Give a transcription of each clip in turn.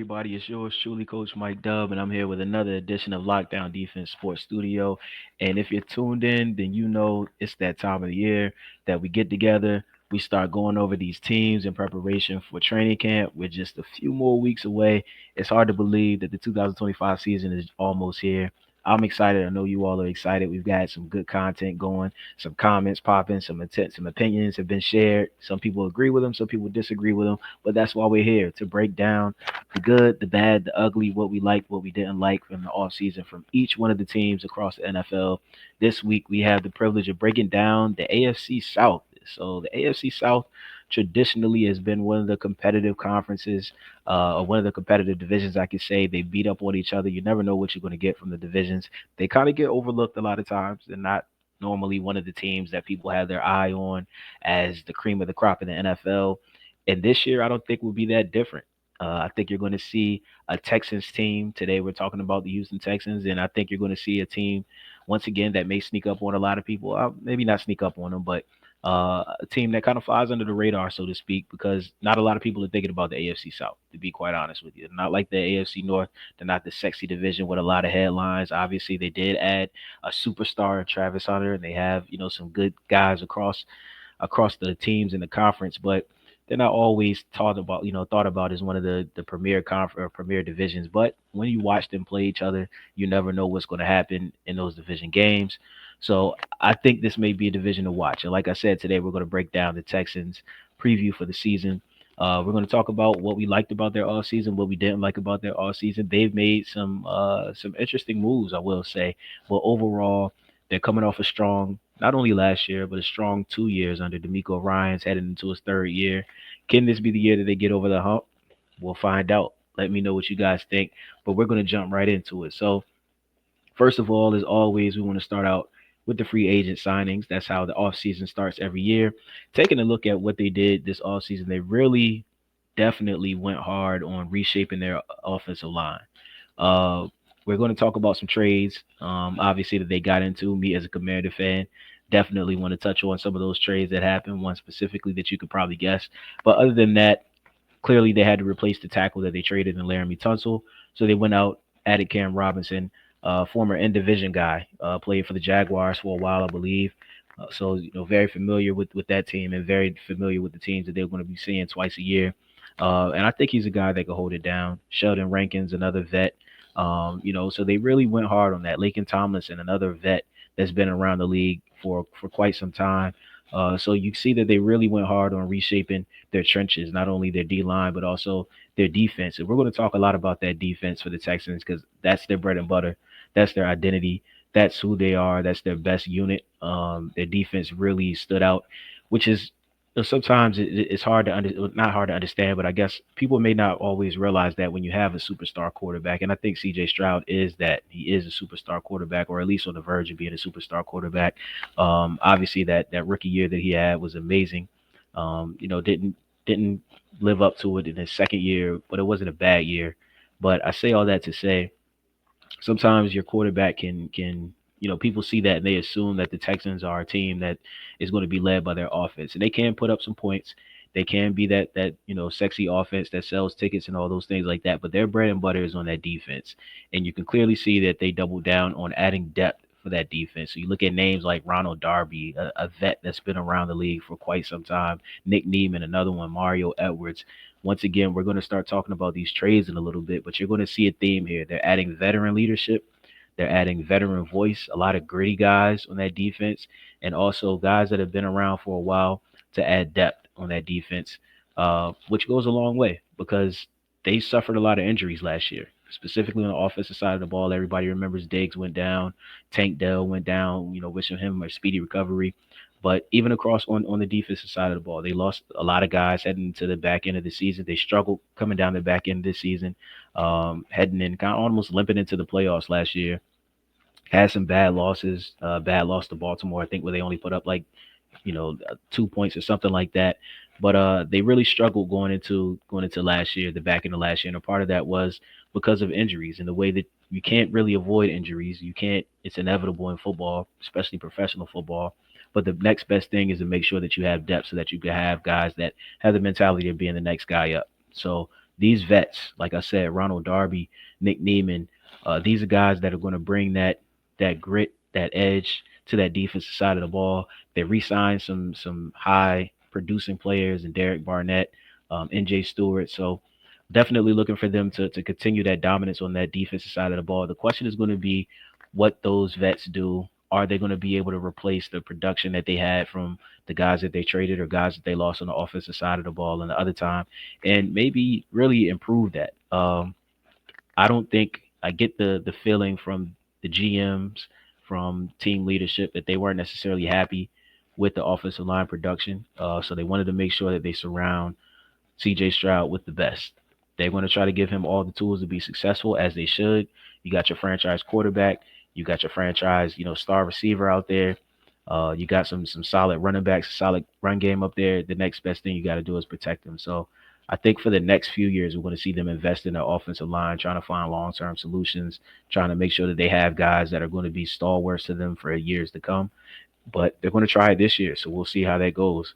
everybody? It's yours truly, Coach Mike Dub, and I'm here with another edition of Lockdown Defense Sports Studio. And if you're tuned in, then you know it's that time of the year that we get together. We start going over these teams in preparation for training camp. We're just a few more weeks away. It's hard to believe that the 2025 season is almost here. I'm excited. I know you all are excited. We've got some good content going, some comments popping, some opinions have been shared. Some people agree with them, some people disagree with them, but that's why we're here to break down the good, the bad, the ugly, what we liked, what we didn't like from the offseason from each one of the teams across the NFL. This week, we have the privilege of breaking down the AFC South. So, the AFC South traditionally has been one of the competitive conferences, or one of the competitive divisions, I could say. They beat up on each other. You never know what you're going to get from the divisions. They kind of get overlooked a lot of times. They're not normally one of the teams that people have their eye on as the cream of the crop in the NFL. And this year, I don't think will be that different. I think you're going to see a Texans team. Today, we're talking about the Houston Texans, and I think you're going to see a team once again that may sneak up on a lot of people. Maybe not sneak up on them, but a team that kind of flies under the radar, so to speak, because not a lot of people are thinking about the AFC South. To be quite honest with you, not like the AFC North. They're not the sexy division with a lot of headlines. Obviously, they did add a superstar, Travis Hunter, and they have some good guys across the teams in the conference, but they're not always thought about as one of the premier or premier divisions. But when you watch them play each other, you never know what's going to happen in those division games. So I think this may be a division to watch. And like I said, today we're going to break down the Texans preview for the season. We're going to talk about what we liked about their all season, what we didn't like about their all season. They've made some interesting moves, I will say, but overall, they're coming off a strong, not only last year, but a strong 2 years under D'Amico Ryans heading into his third year. Can this be the year that they get over the hump? We'll find out. Let me know what you guys think. But we're going to jump right into it. So, first of all, as always, we want to start out with the free agent signings. That's how the offseason starts every year. Taking a look at what they did this offseason, they really definitely went hard on reshaping their offensive line. Uh, we're going to talk about some trades, obviously, that they got into. Me as a Commander fan, definitely want to touch on some of those trades that happened, one specifically that you could probably guess. But other than that, clearly they had to replace the tackle that they traded in Laramie Tunsil. So they went out, added Cam Robinson, former end division guy, played for the Jaguars for a while, I believe. So very familiar with that team and very familiar with the teams that they're going to be seeing twice a year. And I think he's a guy that could hold it down. Sheldon Rankins, another vet. So they really went hard on that. Lakin Tomlinson, another vet that's been around the league for quite some time. So you see that they really went hard on reshaping their trenches, not only their D line, but also their defense. And we're going to talk a lot about that defense for the Texans because that's their bread and butter. That's their identity. That's who they are. That's their best unit. Their defense really stood out, which is sometimes it's hard to not hard to understand, but I guess people may not always realize that when you have a superstar quarterback, and I think C.J. Stroud is that. He is a superstar quarterback, or at least on the verge of being a superstar quarterback. Obviously, that rookie year that he had was amazing. Didn't live up to it in his second year, but it wasn't a bad year. But I say all that to say sometimes your quarterback can people see that and they assume that the Texans are a team that is going to be led by their offense, and they can put up some points. They can be that sexy offense that sells tickets and all those things like that, but their bread and butter is on that defense, and you can clearly see that they double down on adding depth for that defense. So you look at names like Ronald Darby, a vet that's been around the league for quite some time, Nick Neiman, another one, Mario Edwards. Once again, we're going to start talking about these trades in a little bit, but you're going to see a theme here. They're adding veteran leadership. They're adding veteran voice, a lot of gritty guys on that defense, and also guys that have been around for a while to add depth on that defense, which goes a long way because they suffered a lot of injuries last year, specifically on the offensive side of the ball. Everybody remembers Diggs went down, Tank Dell went down, wishing him a speedy recovery. But even across on the defensive side of the ball, they lost a lot of guys heading to the back end of the season. They struggled coming down the back end of this season, heading in, kind of almost limping into the playoffs last year. Had some bad losses, bad loss to Baltimore, I think, where they only put up like 2 points or something like that. But they really struggled going into last year, the back end of last year, and a part of that was because of injuries and the way that you can't really avoid injuries. You can't. It's inevitable in football, especially professional football. But the next best thing is to make sure that you have depth so that you can have guys that have the mentality of being the next guy up. So these vets, like I said, Ronald Darby, Nick Neiman, these are guys that are going to bring that grit, that edge to that defensive side of the ball. They re-signed some high producing players and Derek Barnett, NJ Stewart. So definitely looking for them to continue that dominance on that defensive side of the ball. The question is going to be what those vets do. Are they going to be able to replace the production that they had from the guys that they traded or guys that they lost on the offensive side of the ball in the other time, and maybe really improve that? I don't think I get the feeling from the GMs, from team leadership, that they weren't necessarily happy with the offensive line production. So they wanted to make sure that they surround CJ Stroud with the best. They're going to try to give him all the tools to be successful, as they should. You got your franchise quarterback. You got your franchise, star receiver out there. You got some solid running backs, solid run game up there. The next best thing you got to do is protect them. So I think for the next few years, we're going to see them invest in their offensive line, trying to find long-term solutions, trying to make sure that they have guys that are going to be stalwarts to them for years to come. But they're going to try it this year, so we'll see how that goes.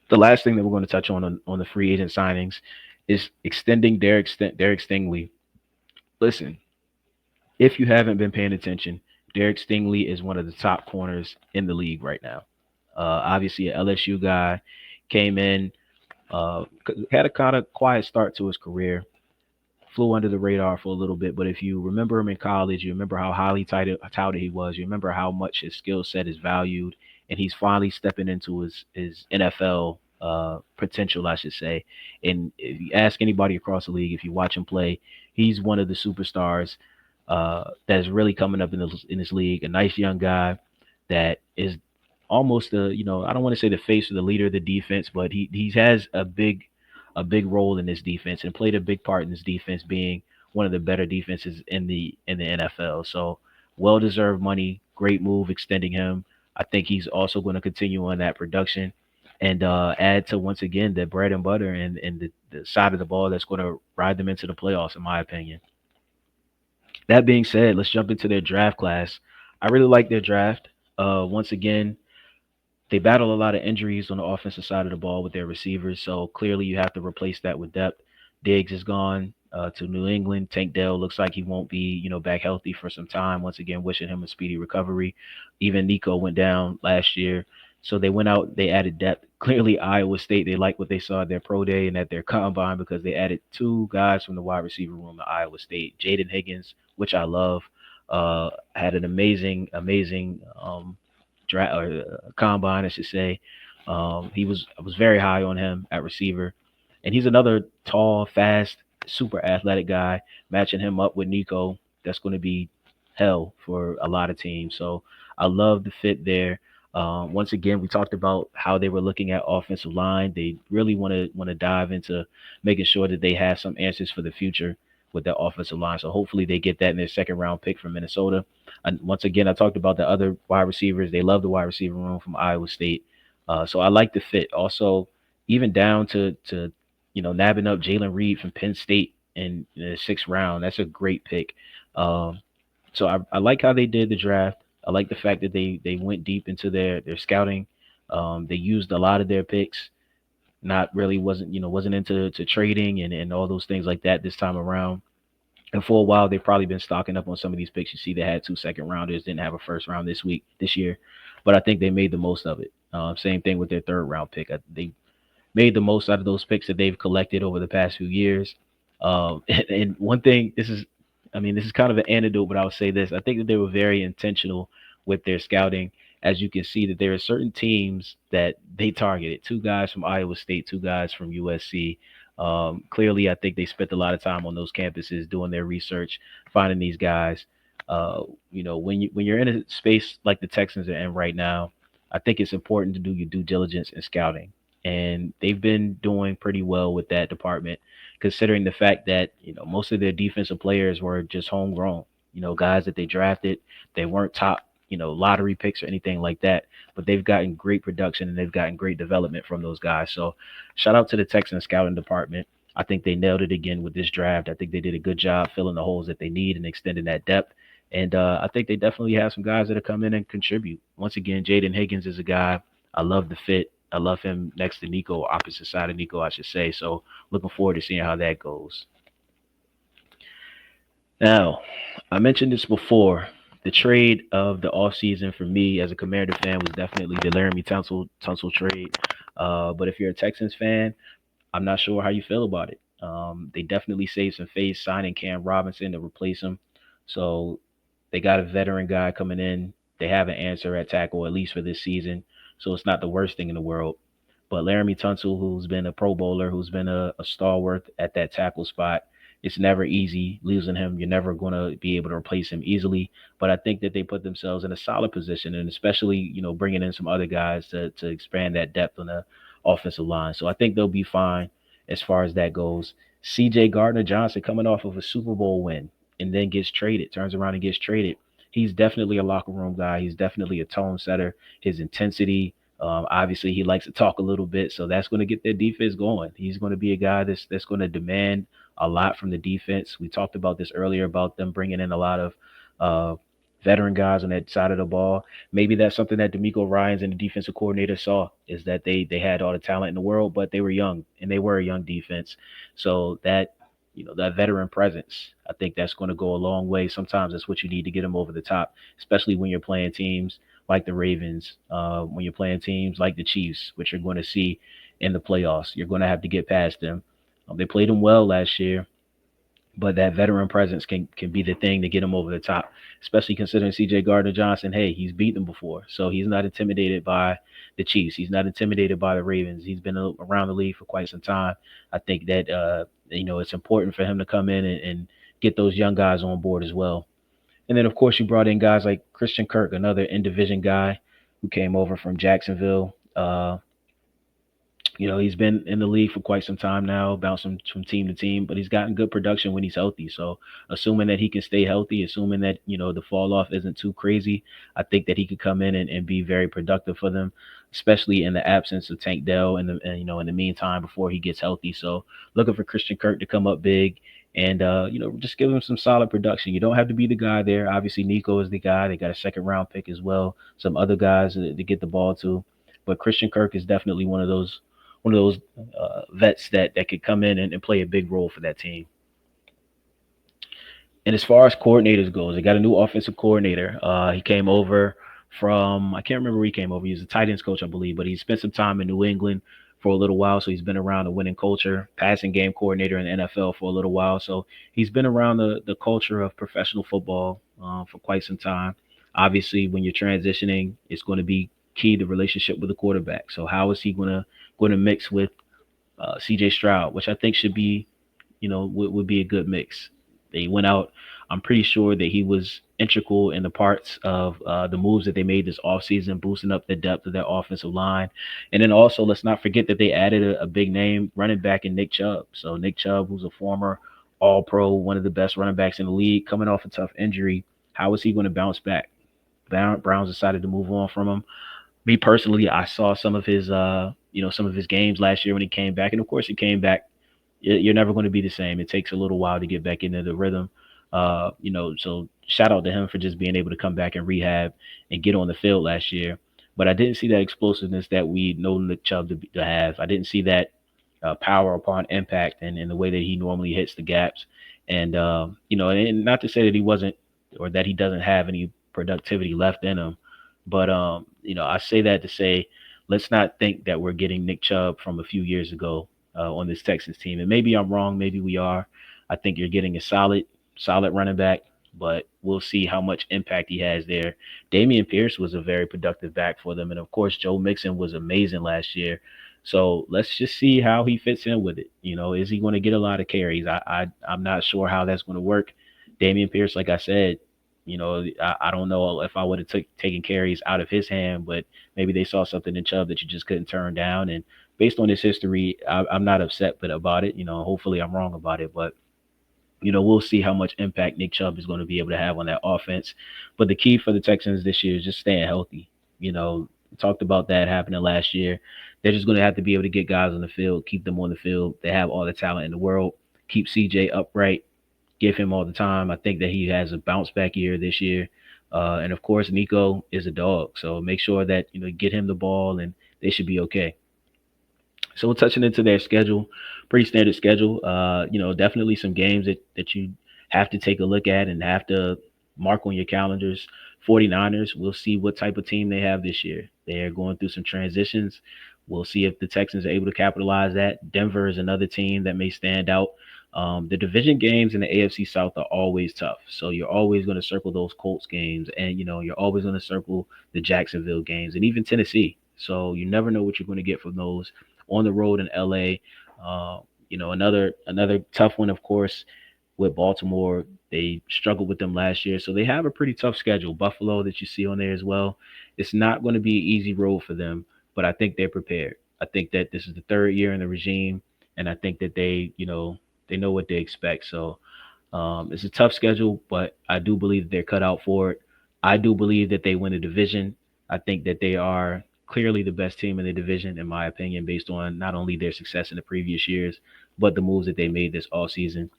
The last thing that we're going to touch on the free agent signings is extending Derek Stingley. Listen, if you haven't been paying attention, Derek Stingley is one of the top corners in the league right now. Obviously, an LSU guy, came in, uh, had a kind of quiet start to his career, flew under the radar for a little bit. But if you remember him in college, you remember how highly touted he was. You remember how much his skill set is valued, and he's finally stepping into his NFL potential, I should say. And if you ask anybody across the league, if you watch him play, he's one of the superstars that's really coming up in this league. A nice young guy that is almost I don't want to say the face or the leader of the defense, but he has a big role in this defense and played a big part in this defense being one of the better defenses in the NFL. So well deserved money, great move extending him. I think he's also going to continue on that production and add to once again the bread and butter and the side of the ball that's going to ride them into the playoffs, in my opinion. That being said, let's jump into their draft class. I really like their draft. Once again, they battle a lot of injuries on the offensive side of the ball with their receivers. So clearly, you have to replace that with depth. Diggs is gone to New England. Tank Dell looks like he won't be, back healthy for some time. Once again, wishing him a speedy recovery. Even Nico went down last year. So they went out, they added depth. Clearly, Iowa State, they like what they saw at their pro day and at their combine because they added two guys from the wide receiver room to Iowa State. Jaden Higgins, which I love, had an amazing combine, I should say. I was very high on him at receiver, and he's another tall, fast, super athletic guy. Matching him up with Nico, that's going to be hell for a lot of teams. So I love the fit there. Once again, we talked about how they were looking at offensive line. They really want to dive into making sure that they have some answers for the future with their offensive line. So hopefully they get that in their second round pick from Minnesota. And once again, I talked about the other wide receivers. They love the wide receiver room from Iowa State. So I like the fit. Also, even down to nabbing up Jalen Reed from Penn State in the sixth round. That's a great pick. Um, so I like how they did the draft. I like the fact that they went deep into their scouting. They used a lot of their picks. Not really wasn't into to trading and all those things like that this time around. And for a while, they've probably been stocking up on some of these picks. You see, they had two second rounders, didn't have a first round this year, but I think they made the most of it. Same thing with their third round pick. They made the most out of those picks that they've collected over the past few years. And one thing, this is kind of an anecdote, but I'll say this: I think that they were very intentional with their scouting. As you can see, that there are certain teams that they targeted. Two guys from Iowa State, two guys from USC. Clearly, I think they spent a lot of time on those campuses doing their research, finding these guys. When you're in a space like the Texans are in right now, I think it's important to do your due diligence in scouting, and they've been doing pretty well with that department, considering the fact that most of their defensive players were just homegrown. Guys that they drafted, they weren't top lottery picks or anything like that, but they've gotten great production and they've gotten great development from those guys. So shout out to the Texans scouting department. I think they nailed it again with this draft. I think they did a good job filling the holes that they need and extending that depth. And I think they definitely have some guys that have come in and contribute. Once again, Jaden Higgins is a guy. I love the fit. I love him next to Nico, opposite side of Nico, I should say. So looking forward to seeing how that goes. Now, I mentioned this before. The trade of the offseason for me as a Commander fan was definitely the Laramie Tunsil trade. But if you're a Texans fan, I'm not sure how you feel about it. They definitely saved some face signing Cam Robinson to replace him. So they got a veteran guy coming in. They have an answer at tackle, at least for this season. So it's not the worst thing in the world. But Laramie Tunsil, who's been a Pro Bowler, who's been a stalwart at that tackle spot, it's never easy losing him. You're never going to be able to replace him easily. But I think that they put themselves in a solid position, and especially bringing in some other guys to expand that depth on the offensive line. So I think they'll be fine as far as that goes. C.J. Gardner Johnson coming off of a Super Bowl win and then gets traded, turns around and gets traded. He's definitely a locker room guy. He's definitely a tone setter. His intensity, obviously, he likes to talk a little bit, so that's going to get their defense going. He's going to be a guy that's going to demand a lot from the defense. We talked about this earlier about them bringing in a lot of uh, veteran guys on that side of the ball. Maybe that's something that D'Amico Ryans and the defensive coordinator saw, is that they had all the talent in the world, but they were young, and they were a young defense. So that veteran presence, I think that's going to go a long way. Sometimes that's what you need to get them over the top, especially when you're playing teams like the Ravens, when you're playing teams like the Chiefs, which you're going to see in the playoffs. You're going to have to get past them. They played them well last year, but that veteran presence can be the thing to get him over the top, especially considering C.J. Gardner Johnson. Hey, he's beat them before, so he's not intimidated by the Chiefs. He's not intimidated by the Ravens. He's been around the league for quite some time. I think that it's important for him to come in and get those young guys on board as well. And then, of course, you brought in guys like Christian Kirk, another in division guy who came over from Jacksonville. He's been in the league for quite some time now, bouncing from team to team, but he's gotten good production when he's healthy. So, assuming that he can stay healthy, assuming that, the fall off isn't too crazy, I think that he could come in and be very productive for them, especially in the absence of Tank Dell in the meantime before he gets healthy. So, looking for Christian Kirk to come up big and, just give him some solid production. You don't have to be the guy there. Obviously, Nico is the guy. They got a second round pick as well, some other guys to get the ball to. But Christian Kirk is definitely one of those vets that could come in and play a big role for that team. And as far as coordinators goes, they got a new offensive coordinator. He came over from, I can't remember where he came over. He was a tight ends coach, I believe, but he spent some time in New England for a little while. So he's been around the winning culture, passing game coordinator in the NFL for a little while. So he's been around the culture of professional football for quite some time. Obviously, when you're transitioning, it's going to be key the relationship with the quarterback. So how is he going to mix with C.J. Stroud, which I think should be, would be a good mix. They went out. I'm pretty sure that he was integral in the parts of the moves that they made this offseason, boosting up the depth of their offensive line. And then also, let's not forget that they added a big name running back in Nick Chubb. So Nick Chubb, who's a former All-Pro, one of the best running backs in the league, coming off a tough injury. How is he going to bounce back? Browns decided to move on from him. Me personally, I saw some of his games last year when he came back, and of course he came back. You're never going to be the same. It takes a little while to get back into the rhythm. So shout out to him for just being able to come back and rehab and get on the field last year. But I didn't see that explosiveness that we know Nick Chubb to have. I didn't see that power upon impact and in the way that he normally hits the gaps. And and not to say that he wasn't or that he doesn't have any productivity left in him, but I say that to say let's not think that we're getting Nick Chubb from a few years ago on this Texans team. And maybe I'm wrong. Maybe we are. I think you're getting a solid running back, but we'll see how much impact he has there. Damian Pierce was a very productive back for them. And of course, Joe Mixon was amazing last year. So let's just see how he fits in with it. Is he going to get a lot of carries? I'm not sure how that's going to work. Damian Pierce, like I said, I don't know if I would have taken carries out of his hand, but maybe they saw something in Chubb that you just couldn't turn down. And based on his history, I'm not upset about it. Hopefully I'm wrong about it, but we'll see how much impact Nick Chubb is going to be able to have on that offense. But the key for the Texans this year is just staying healthy. We talked about that happening last year. They're just going to have to be able to get guys on the field, keep them on the field. They have all the talent in the world. Keep CJ upright, give him all the time. I think that he has a bounce back year this year. And of course, Nico is a dog. So make sure that, get him the ball and they should be okay. So touching into their schedule, pretty standard schedule. Definitely some games that you have to take a look at and have to mark on your calendars. 49ers, we'll see what type of team they have this year. They're going through some transitions. We'll see if the Texans are able to capitalize that. Denver is another team that may stand out. The division games in the AFC South are always tough. So you're always going to circle those Colts games, and you're always going to circle the Jacksonville games, and even Tennessee. So you never know what you're going to get from those on the road in LA. Another tough one, of course, with Baltimore. They struggled with them last year, so they have a pretty tough schedule. Buffalo that you see on there as well. It's not going to be an easy road for them, but I think they're prepared. I think that this is the third year in the regime, and I think that they know what they expect. So it's a tough schedule, but I do believe that they're cut out for it. I do believe that they win the division. I think that they are clearly the best team in the division, in my opinion, based on not only their success in the previous years, but the moves that they made this all season.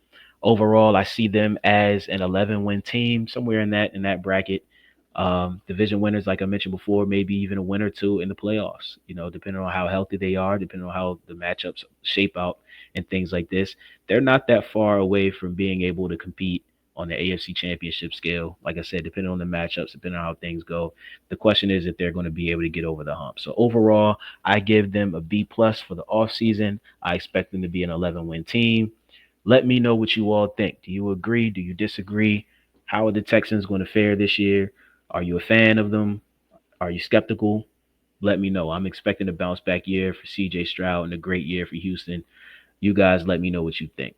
Overall, I see them as an 11-win team, somewhere in that bracket. Division winners, like I mentioned before, maybe even a win or two in the playoffs. Depending on how healthy they are, depending on how the matchups shape out, and things like this. They're not that far away from being able to compete on the AFC Championship scale. Like I said, depending on the matchups, depending on how things go, the question is if they're going to be able to get over the hump. So overall, I give them a B plus for the offseason. I expect them to be an 11-win team. Let me know what you all think. Do you agree? Do you disagree? How are the Texans going to fare this year? Are you a fan of them? Are you skeptical? Let me know. I'm expecting a bounce back year for CJ Stroud and a great year for Houston. You guys let me know what you think.